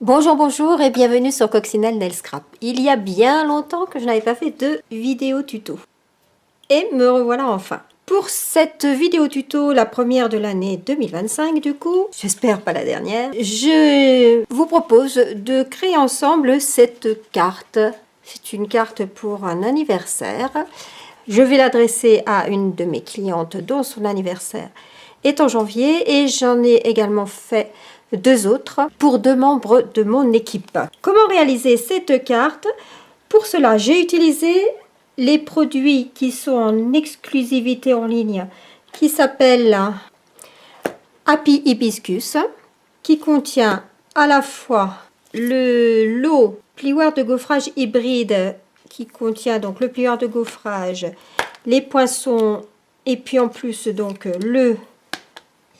Bonjour et bienvenue sur Coccinelle Nail Scrap. Il y a bien longtemps que je n'avais pas fait de vidéo tuto. Et me revoilà enfin. Pour cette vidéo tuto, la première de l'année 2025 du coup, j'espère pas la dernière, je vous propose de créer ensemble cette carte. C'est une carte pour un anniversaire. Je vais l'adresser à une de mes clientes dont son anniversaire est en janvier et j'en ai également fait deux autres pour deux membres de mon équipe. Comment réaliser cette carte? Pour cela, j'ai utilisé les produits qui sont en exclusivité en ligne, qui s'appelle Happy Hibiscus, qui contient à la fois le lot plioir de gaufrage hybride, qui contient donc le plioir de gaufrage, les poinçons, et puis en plus donc le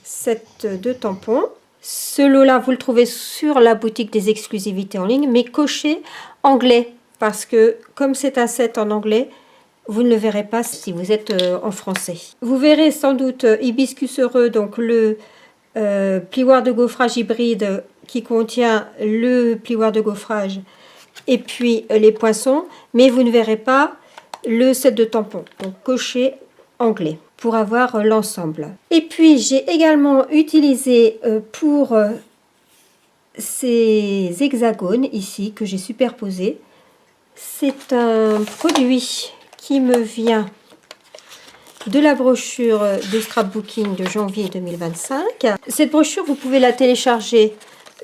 set de tampons. Ce lot-là, vous le trouvez sur la boutique des exclusivités en ligne, mais coché anglais, parce que comme c'est un set en anglais, vous ne le verrez pas si vous êtes en français. Vous verrez sans doute Hibiscus heureux, donc le plioir de gaufrage hybride qui contient le plioir de gaufrage et puis les poinçons, mais vous ne verrez pas le set de tampons, donc coché anglais, pour avoir l'ensemble. Et puis j'ai également utilisé pour ces hexagones ici que j'ai superposés, c'est un produit qui me vient de la brochure de scrapbooking de janvier 2025. Cette brochure, vous pouvez la télécharger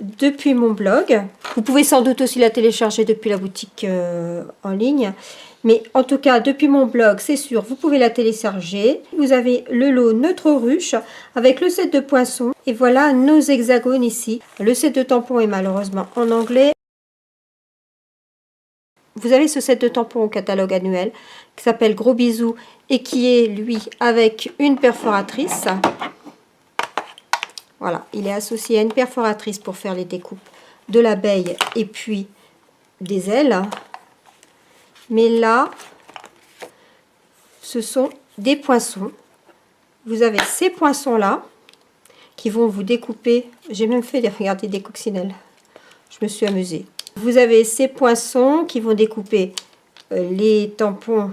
depuis mon blog. Vous pouvez sans doute aussi la télécharger depuis la boutique en ligne. Mais en tout cas, depuis mon blog, c'est sûr, vous pouvez la télécharger. Vous avez le lot neutre ruche avec le set de poinçons. Et voilà nos hexagones ici. Le set de tampons est malheureusement en anglais. Vous avez ce set de tampons au catalogue annuel qui s'appelle Gros Bisous et qui est, lui, avec une perforatrice. Voilà, il est associé à une perforatrice pour faire les découpes de l'abeille et puis des ailes. Mais là, ce sont des poinçons. Vous avez ces poinçons-là qui vont vous découper. J'ai même fait, regardez, des coccinelles. Je me suis amusée. Vous avez ces poinçons qui vont découper les tampons.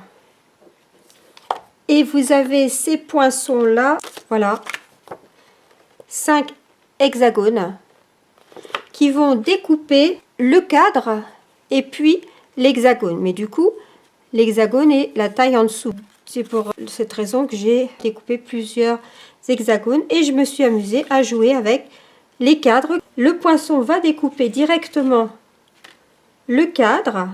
Et vous avez ces poinçons-là, voilà, 5 hexagones qui vont découper le cadre et puis l'hexagone. Mais du coup, l'hexagone est la taille en dessous. C'est pour cette raison que j'ai découpé plusieurs hexagones et je me suis amusée à jouer avec les cadres. Le poinçon va découper directement le cadre,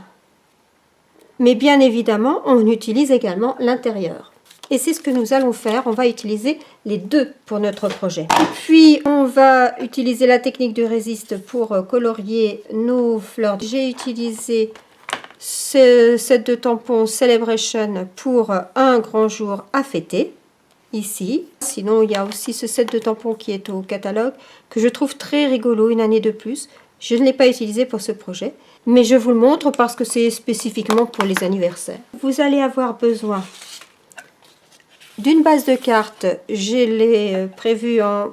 mais bien évidemment, on utilise également l'intérieur. Et c'est ce que nous allons faire. On va utiliser les deux pour notre projet. Puis, on va utiliser la technique du résiste pour colorier nos fleurs. J'ai utilisé ce set de tampons Celebration pour un grand jour à fêter, ici. Sinon, il y a aussi ce set de tampons qui est au catalogue, que je trouve très rigolo, une année de plus. Je ne l'ai pas utilisé pour ce projet, mais je vous le montre parce que c'est spécifiquement pour les anniversaires. Vous allez avoir besoin d'une base de cartes, je l'ai prévue en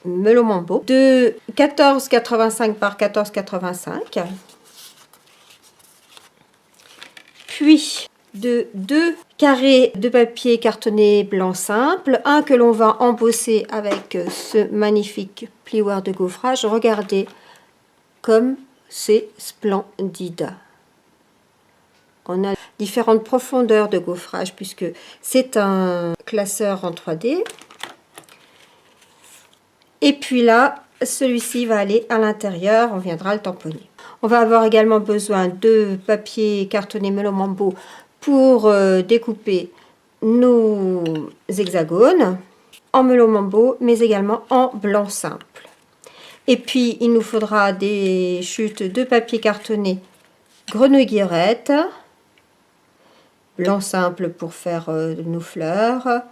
melon mambo, de 14,85 par 14,85. Puis de 2 carrés de papier cartonné blanc simple, un que l'on va embosser avec ce magnifique plioir de gaufrage. Regardez comme c'est splendide. On a différentes profondeurs de gaufrage puisque c'est un classeur en 3D. Et puis là, celui-ci va aller à l'intérieur, on viendra le tamponner. On va avoir également besoin de papier cartonné melon mambo pour découper nos hexagones en melon mambo, mais également en blanc simple. Et puis, il nous faudra des chutes de papier cartonné grenouille guillerette, blanc simple pour faire nos fleurs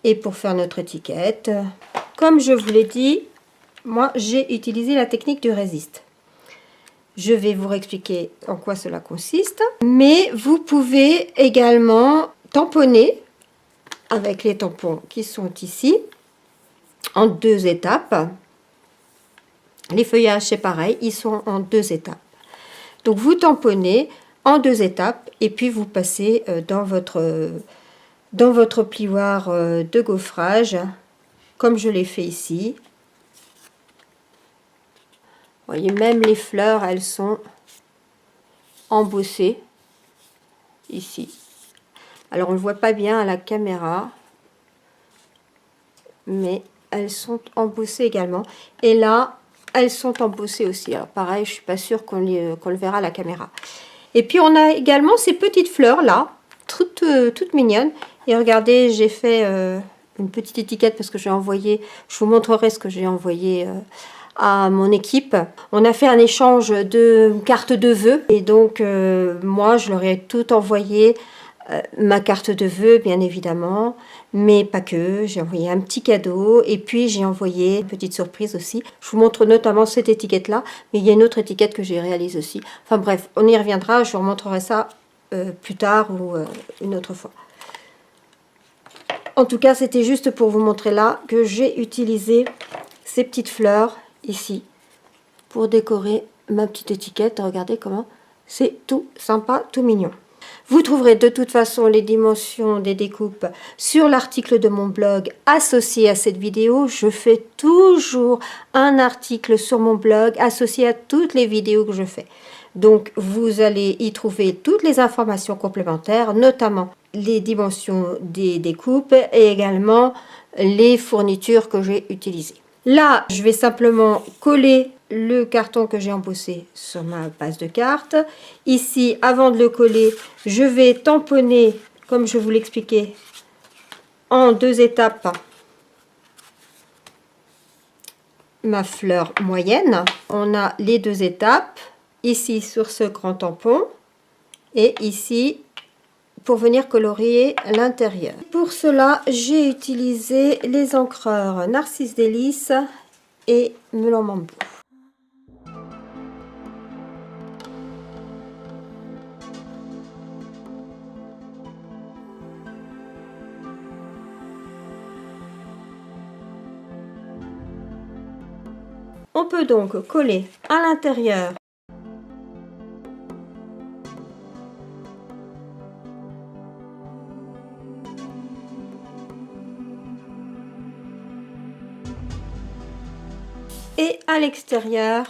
et pour faire notre étiquette. Comme je vous l'ai dit, moi j'ai utilisé la technique du résiste. Je vais vous expliquer en quoi cela consiste. Mais vous pouvez également tamponner avec les tampons qui sont ici en 2 étapes. Les feuillages, c'est pareil, ils sont en 2 étapes. Donc vous tamponnez en 2 étapes et puis vous passez dans votre plioir de gaufrage, comme je l'ai fait ici. Vous voyez, même les fleurs, elles sont embossées ici. Alors on ne le voit pas bien à la caméra, mais elles sont embossées également. Et là, elles sont embossées aussi. Alors pareil, je suis pas sûre qu'on le verra à la caméra. Et puis on a également ces petites fleurs là, toutes mignonnes. Et regardez, j'ai fait une petite étiquette parce que j'ai envoyé, je vous montrerai ce que j'ai envoyé à mon équipe. On a fait un échange de cartes de vœux et donc moi je leur ai tout envoyé, ma carte de vœux bien évidemment, mais pas que, j'ai envoyé un petit cadeau et puis j'ai envoyé une petite surprise aussi. Je vous montre notamment cette étiquette là, mais il y a une autre étiquette que j'ai réalisée aussi. Enfin bref, on y reviendra, je vous remontrerai ça plus tard ou une autre fois. En tout cas, c'était juste pour vous montrer là que j'ai utilisé ces petites fleurs ici pour décorer ma petite étiquette. Regardez comment c'est tout sympa, tout mignon. Vous trouverez de toute façon les dimensions des découpes sur l'article de mon blog associé à cette vidéo. Je fais toujours un article sur mon blog associé à toutes les vidéos que je fais. Donc vous allez y trouver toutes les informations complémentaires, notamment les dimensions des découpes et également les fournitures que j'ai utilisées. Là, je vais simplement coller le carton que j'ai embossé sur ma base de cartes. Ici, avant de le coller, je vais tamponner, comme je vous l'expliquais, en 2 étapes ma fleur moyenne. On a les 2 étapes, ici sur ce grand tampon et ici pour venir colorier l'intérieur. Pour cela, j'ai utilisé les encreurs Narcisse Délices et Melon Mambo. On peut donc coller à l'intérieur et à l'extérieur.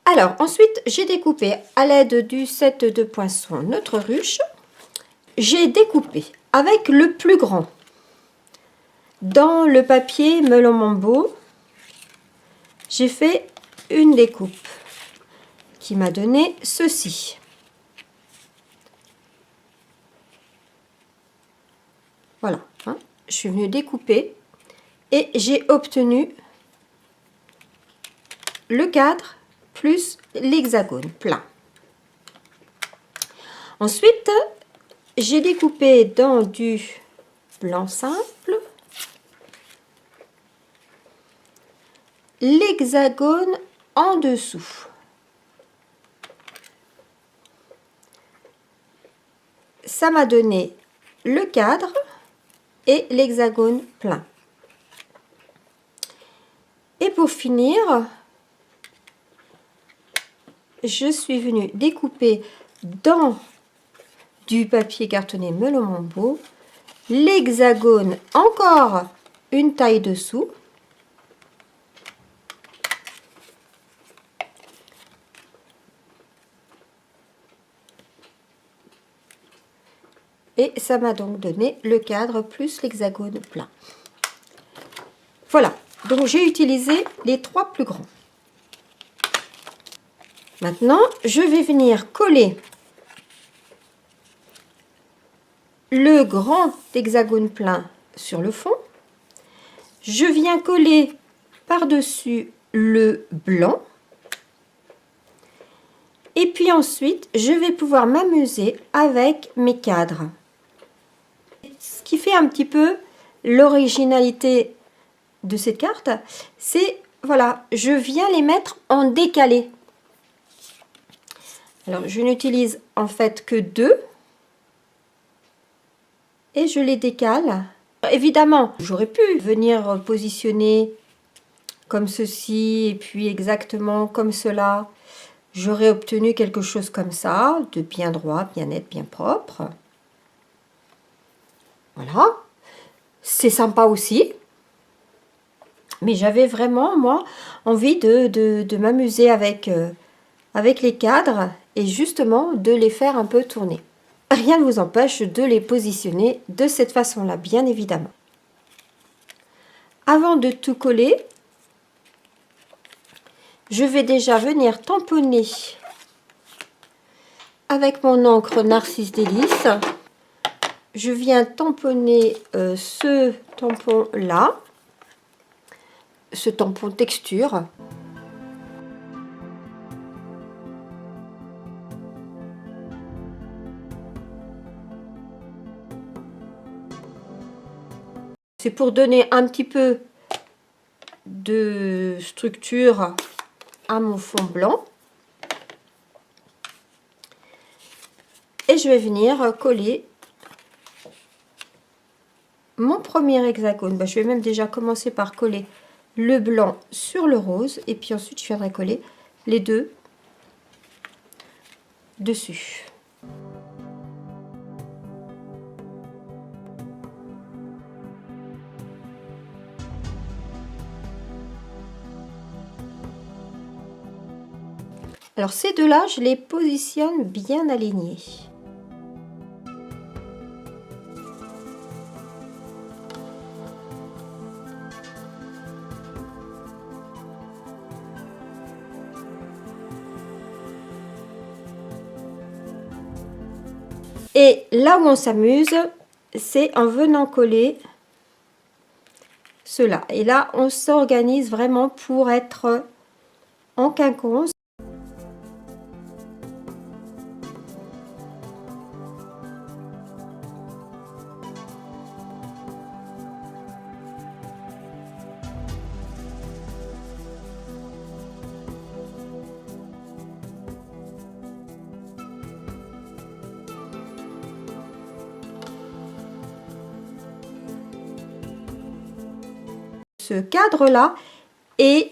Alors ensuite, j'ai découpé à l'aide du set de poinçons notre ruche. J'ai découpé avec le plus grand dans le papier Melon Mambo. J'ai fait une découpe qui m'a donné ceci. Voilà, hein, je suis venue découper et j'ai obtenu le cadre plus l'hexagone plein. Ensuite, j'ai découpé dans du blanc simple l'hexagone en dessous. Ça m'a donné le cadre et l'hexagone plein. Et pour finir, je suis venue découper dans du papier cartonné Melon Mambo l'hexagone encore une taille dessous. Et ça m'a donc donné le cadre plus l'hexagone plein. Voilà, donc j'ai utilisé les 3 plus grands. Maintenant, je vais venir coller le grand hexagone plein sur le fond. Je viens coller par-dessus le blanc. Et puis ensuite, je vais pouvoir m'amuser avec mes cadres. Ce qui fait un petit peu l'originalité de cette carte, c'est, voilà, je viens les mettre en décalé. Alors, je n'utilise en fait que 2. Et je les décale. Évidemment, j'aurais pu venir positionner comme ceci et puis exactement comme cela. J'aurais obtenu quelque chose comme ça, de bien droit, bien net, bien propre. Voilà. C'est sympa aussi. Mais j'avais vraiment, moi, envie de m'amuser avec les cadres et justement de les faire un peu tourner. Rien ne vous empêche de les positionner de cette façon-là, bien évidemment. Avant de tout coller, je vais déjà venir tamponner avec mon encre Narcisse Délices. Je viens tamponner ce tampon-là, ce tampon texture. C'est pour donner un petit peu de structure à mon fond blanc. Et je vais venir coller mon premier hexagone. Je vais même déjà commencer par coller le blanc sur le rose. Et puis ensuite, je viendrai coller les deux dessus. Alors ces deux-là, je les positionne bien alignés. Et là où on s'amuse, c'est en venant coller cela. Et là, on s'organise vraiment pour être en quinconce. Ce cadre-là est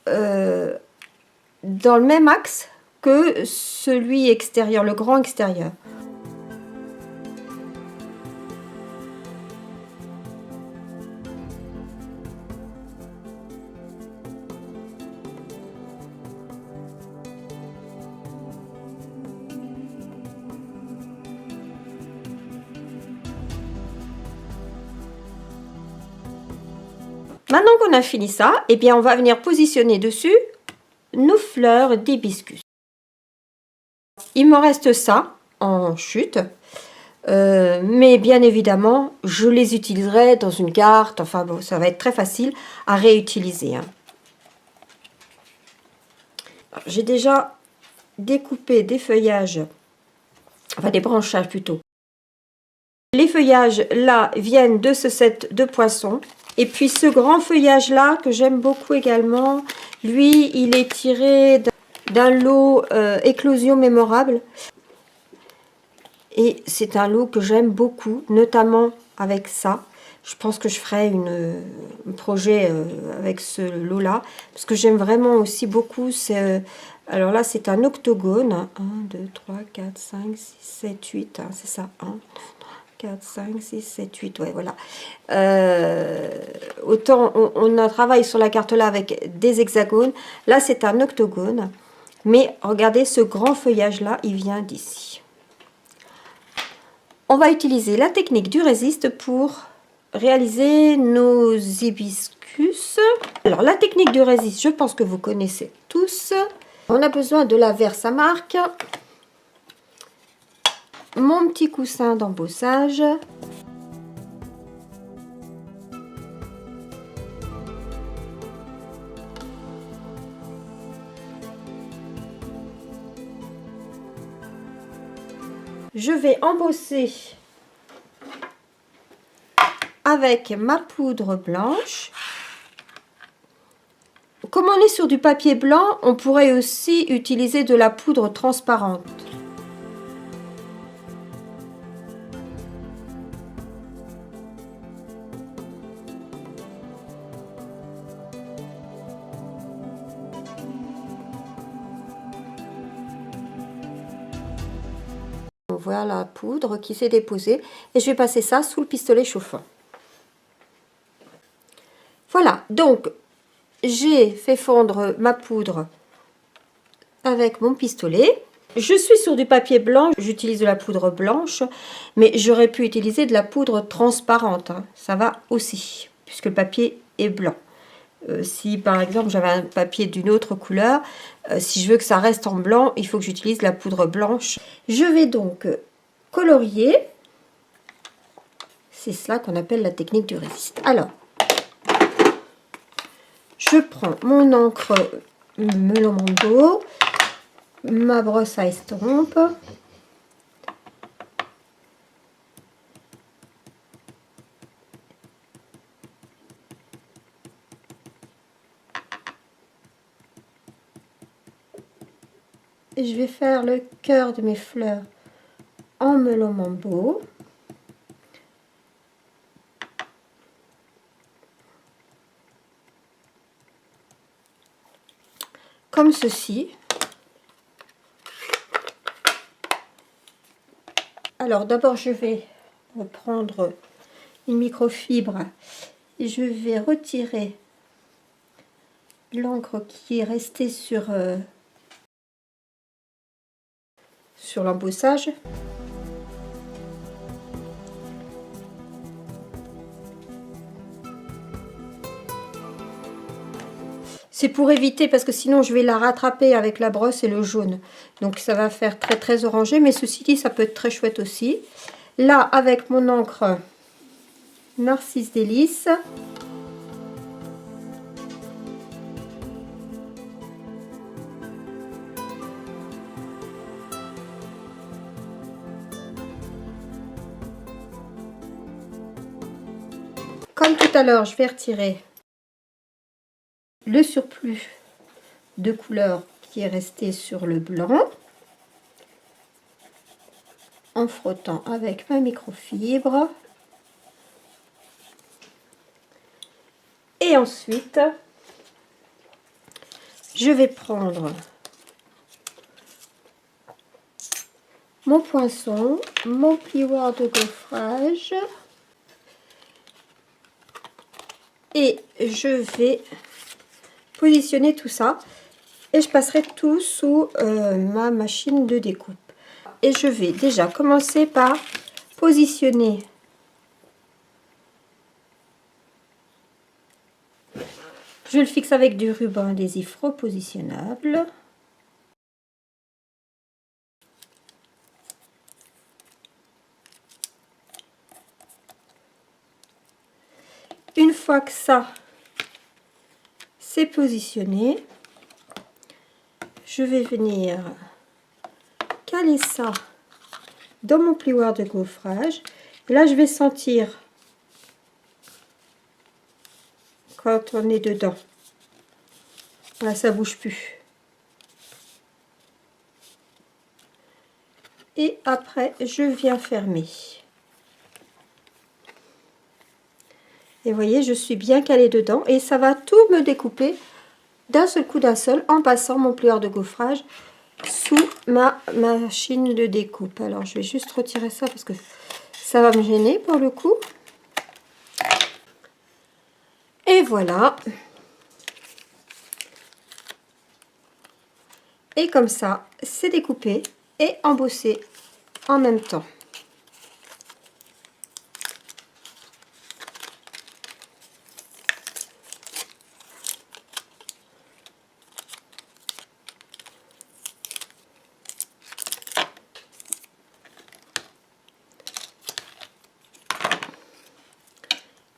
dans le même axe que celui extérieur, le grand extérieur. Maintenant qu'on a fini ça, eh bien on va venir positionner dessus nos fleurs d'hibiscus. Il me reste ça en chute, mais bien évidemment, je les utiliserai dans une carte. Enfin bon, ça va être très facile à réutiliser. Hein. J'ai déjà découpé des feuillages, enfin des branchages plutôt. Les feuillages là viennent de ce set de poissons. Et puis ce grand feuillage là que j'aime beaucoup également, lui il est tiré d'un lot éclosion mémorable. Et c'est un lot que j'aime beaucoup, notamment avec ça. Je pense que je ferai un projet avec ce lot là, parce que j'aime vraiment aussi beaucoup. Alors là c'est un octogone, 1, 2, 3, 4, 5, 6, 7, 8, c'est ça, 1, 4, 5, 6, 7, 8, ouais, voilà. Autant on a travaillé sur la carte là avec des hexagones. Là, c'est un octogone. Mais regardez, ce grand feuillage là, il vient d'ici. On va utiliser la technique du résiste pour réaliser nos hibiscus. Alors, la technique du résiste, je pense que vous connaissez tous. On a besoin de la Versamark. Mon petit coussin d'embossage. Je vais embosser avec ma poudre blanche. Comme on est sur du papier blanc, on pourrait aussi utiliser de la poudre transparente. On voit la poudre qui s'est déposée et je vais passer ça sous le pistolet chauffant. Voilà, donc j'ai fait fondre ma poudre avec mon pistolet. Je suis sur du papier blanc, j'utilise de la poudre blanche, mais j'aurais pu utiliser de la poudre transparente, hein. Ça va aussi, puisque le papier est blanc. Si par exemple j'avais un papier d'une autre couleur, si je veux que ça reste en blanc, il faut que j'utilise la poudre blanche. Je vais donc colorier. C'est cela qu'on appelle la technique du résiste. Alors, je prends mon encre melon mango, ma brosse à estompe, et je vais faire le cœur de mes fleurs en melon mambo. Comme ceci. Alors d'abord je vais prendre une microfibre et je vais retirer l'encre qui est restée sur l'embossage. C'est pour éviter, parce que sinon je vais la rattraper avec la brosse et le jaune. Donc ça va faire très très orangé, mais ceci dit, ça peut être très chouette aussi. Là, avec mon encre Narcisse Délice, comme tout à l'heure, je vais retirer le surplus de couleur qui est resté sur le blanc en frottant avec ma microfibre. Et ensuite, je vais prendre mon poinçon, mon plioir de gaufrage et je vais positionner tout ça et je passerai tout sous ma machine de découpe. Et je vais déjà commencer par positionner je le fixe avec du ruban adhésif repositionnable. Une fois que ça c'est positionné, je vais venir caler ça dans mon plioir de gaufrage. Là, je vais sentir quand on est dedans. Là, ça bouge plus. Et après, je viens fermer. Et vous voyez, je suis bien calée dedans et ça va tout me découper d'un seul coup, en passant mon plieur de gaufrage sous ma machine de découpe. Alors, je vais juste retirer ça parce que ça va me gêner pour le coup. Et voilà. Et comme ça, c'est découpé et embossé en même temps.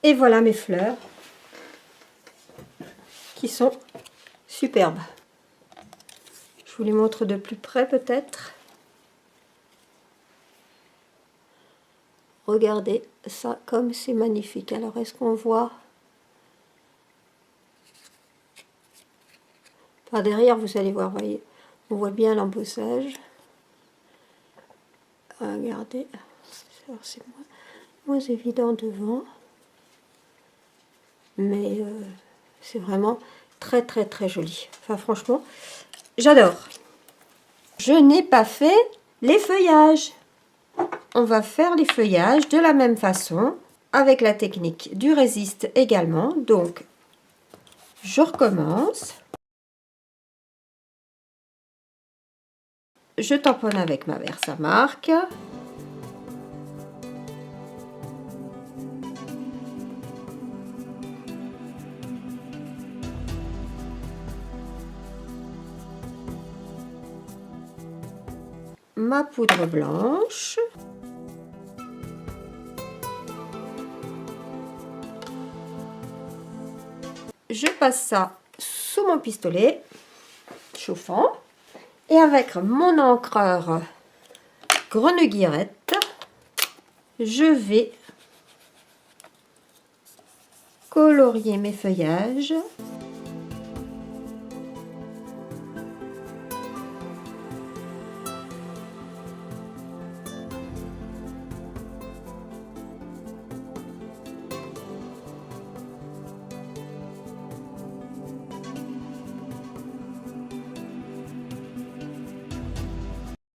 Et voilà mes fleurs qui sont superbes. Je vous les montre de plus près peut-être. Regardez ça comme c'est magnifique. Alors est-ce qu'on voit? Par derrière, vous allez voir, voyez, on voit bien l'embossage. Regardez, c'est moins évident devant, mais c'est vraiment très très très joli. Enfin franchement, j'adore. Je n'ai pas fait les feuillages. On va faire les feuillages de la même façon, avec la technique du résiste également. Donc, je recommence. Je tamponne avec ma Versamark. Ma poudre blanche. Je passe ça sous mon pistolet chauffant. Et avec mon encreur Greneguirette, je vais colorier mes feuillages.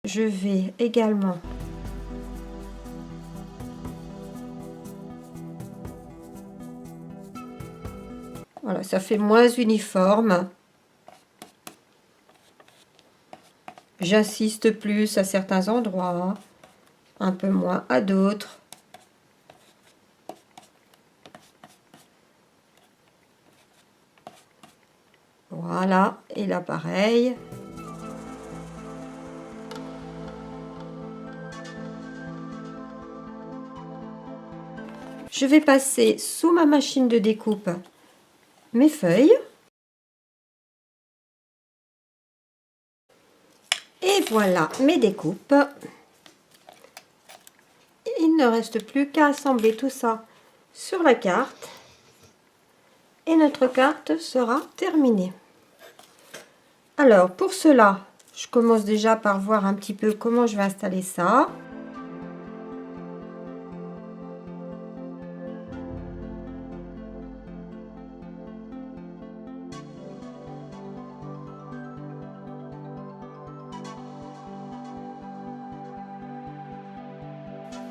Je vais également voilà, ça fait moins uniforme. J'insiste plus à certains endroits, un peu moins à d'autres. Voilà, et là pareil. Je vais passer sous ma machine de découpe mes feuilles. Et voilà mes découpes. Il ne reste plus qu'à assembler tout ça sur la carte. Et notre carte sera terminée. Alors pour cela, je commence déjà par voir un petit peu comment je vais installer ça.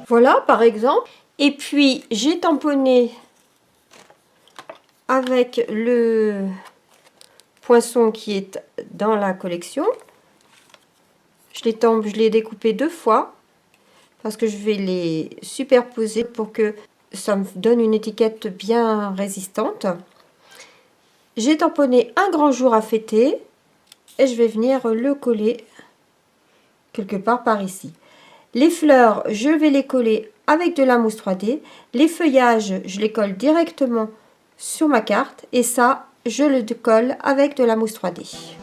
Voilà par exemple. Et puis j'ai tamponné avec le poinçon qui est dans la collection. Je l'ai découpé 2 fois parce que je vais les superposer pour que ça me donne une étiquette bien résistante. J'ai tamponné un grand jour à fêter et je vais venir le coller quelque part par ici. Les fleurs, je vais les coller avec de la mousse 3D. Les feuillages, je les colle directement sur ma carte et ça, je le colle avec de la mousse 3D.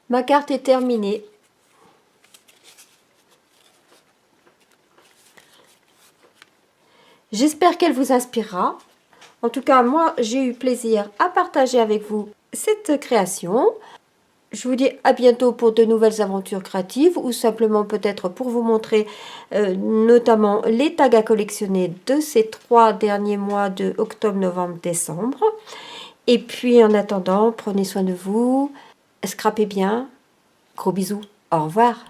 Ma carte est terminée. J'espère qu'elle vous inspirera. En tout cas, moi, j'ai eu plaisir à partager avec vous cette création. Je vous dis à bientôt pour de nouvelles aventures créatives ou simplement peut-être pour vous montrer notamment les tags à collectionner de ces 3 derniers mois de octobre, novembre, décembre. Et puis en attendant, prenez soin de vous, scrapez bien. Gros bisous, au revoir.